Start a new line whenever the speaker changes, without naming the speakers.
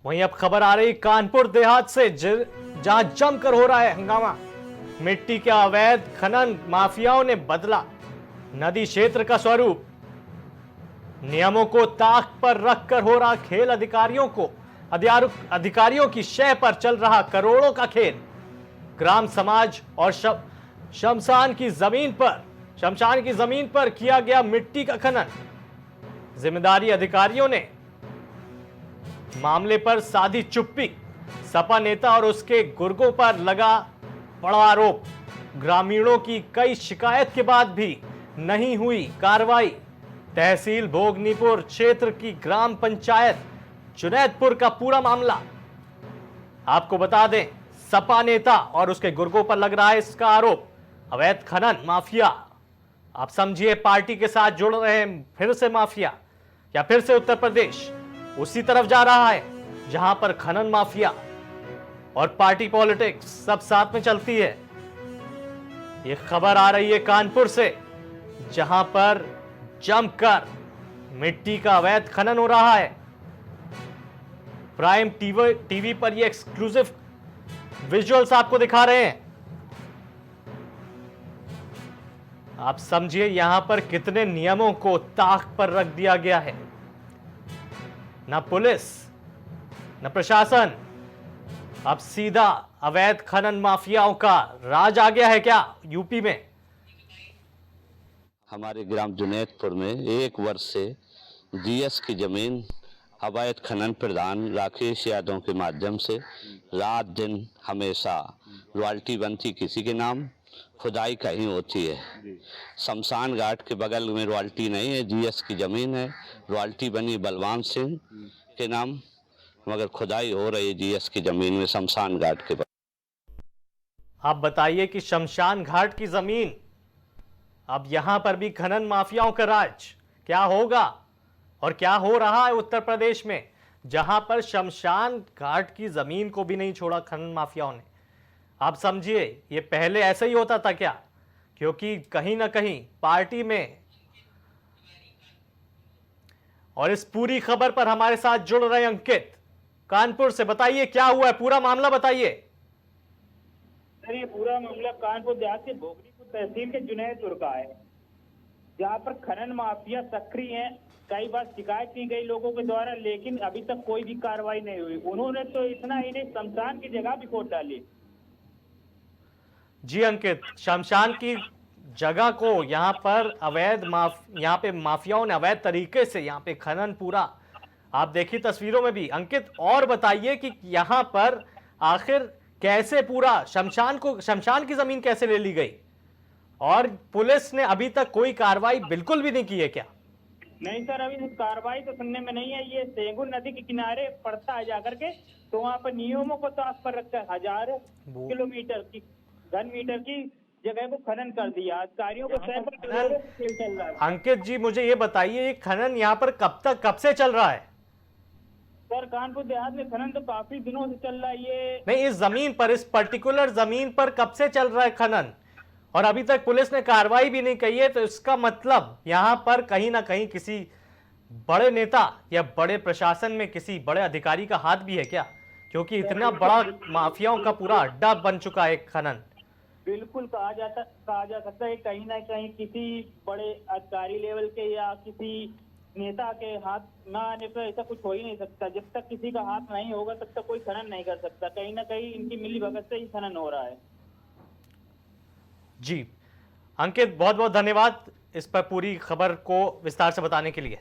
वहीं अब खबर आ रही कानपुर देहात से जहां जमकर हो रहा है हंगामा। मिट्टी के अवैध खनन माफियाओं ने बदला नदी क्षेत्र का स्वरूप। नियमों को ताक पर रखकर हो रहा खेल। अधिकारियों की शय पर चल रहा करोड़ों का खेल। ग्राम समाज और शमशान की जमीन पर किया गया मिट्टी का खनन। जिम्मेदारी अधिकारियों ने मामले पर साधी चुप्पी। सपा नेता और उसके गुर्गों पर लगा बड़ा आरोप। ग्रामीणों की कई शिकायत के बाद भी नहीं हुई कार्रवाई। तहसील भोगनीपुर क्षेत्र की ग्राम पंचायत जुनैदपुर का पूरा मामला। आपको बता दें, सपा नेता और उसके गुर्गों पर लग रहा है इसका आरोप। अवैध खनन माफिया, आप समझिए, पार्टी के साथ जुड़ रहे हैं। फिर से माफिया या फिर से उत्तर प्रदेश उसी तरफ जा रहा है जहां पर खनन माफिया और पार्टी पॉलिटिक्स सब साथ में चलती है। यह खबर आ रही है कानपुर से, जहां पर जमकर मिट्टी का अवैध खनन हो रहा है। प्राइम टीवी पर ये एक्सक्लूसिव विजुअल्स आपको दिखा रहे हैं। आप समझिए यहां पर कितने नियमों को ताक पर रख दिया गया है। ना पुलिस न प्रशासन, अब सीधा अवैध खनन माफियाओं का राज आ गया है क्या यूपी में।
हमारे ग्राम जुनैदपुर में 1 वर्ष से जीएस की जमीन अवैध खनन प्रधान राकेश यादव के माध्यम से रात दिन हमेशा रॉयल्टी बनती किसी के नाम, खुदाई कहीं होती है। शमशान घाट के बगल में रॉयल्टी नहीं है, जीएस की जमीन है। रॉयल्टी बनी बलवान सिंह के नाम, मगर खुदाई हो रही है जीएस की जमीन में शमशान घाट के बगल।
आप बताइए कि शमशान घाट की जमीन, अब यहां पर भी खनन माफियाओं का राज। क्या होगा और क्या हो रहा है उत्तर प्रदेश में, जहां पर शमशान घाट की जमीन को भी नहीं छोड़ा खनन माफियाओं ने। आप समझिए ये पहले ऐसा ही होता था क्या, क्योंकि कहीं ना कहीं पार्टी में। और इस पूरी खबर पर हमारे साथ जुड़ रहे अंकित कानपुर से। बताइए क्या हुआ है, पूरा मामला बताइए।
सर, ये पूरा मामला कानपुर देहात के भोगनीपुर तहसील के जुनैदपुर का है, जहाँ पर खनन माफिया सक्रिय हैं। कई बार शिकायत की गई लोगों के द्वारा, लेकिन अभी तक कोई भी कार्रवाई नहीं हुई। उन्होंने तो इतना ही नहीं, शमशान की जगह भी खोद डाली।
जी अंकित, शमशान की जगह को यहाँ पे माफियाओं ने अवैध तरीके से यहाँ पे खनन पूरा, आप देखिए तस्वीरों में भी। अंकित, और बताइए कि यहाँ पर आखिर कैसे पूरा शमशान की जमीन कैसे ले ली गई, और पुलिस ने अभी तक कोई कार्रवाई बिल्कुल भी नहीं की है क्या।
नहीं सर, अभी कार्रवाई तो सुनने में नहीं है। ये सेंगुर नदी के किनारे पड़ता है जाकर के, तो वहाँ पर नियमों को ताक पर रखकर हजारों किलोमीटर की घन मीटर की जगह को खनन कर दिया। अधिकारियों को चल रहा है।
अंकित जी, मुझे ये बताइए, ये खनन यहाँ पर कब से चल रहा है।
सर, कानपुर देहात में खनन तो काफी दिनों से चल रहा है। ये
नहीं, इस जमीन पर, इस पर्टिकुलर जमीन पर कब से चल रहा है खनन, और अभी तक पुलिस ने कार्रवाई भी नहीं की है। तो इसका मतलब यहां पर कहीं ना कहीं किसी बड़े नेता या बड़े प्रशासन में किसी बड़े अधिकारी का हाथ भी है क्या, क्योंकि इतना बड़ा माफियाओं का पूरा अड्डा बन चुका है खनन।
बिल्कुल कहा जा सकता है कहीं ना कहीं किसी बड़े अधिकारी लेवल के या किसी नेता के हाथ ना आने पर ऐसा कुछ हो ही नहीं सकता। जब तक किसी का हाथ नहीं होगा तब तक कोई खनन नहीं कर सकता। कहीं ना कहीं इनकी मिलीभगत से ही खनन हो रहा है।
जी अंकित, बहुत बहुत धन्यवाद इस पर पूरी खबर को विस्तार से बताने के लिए।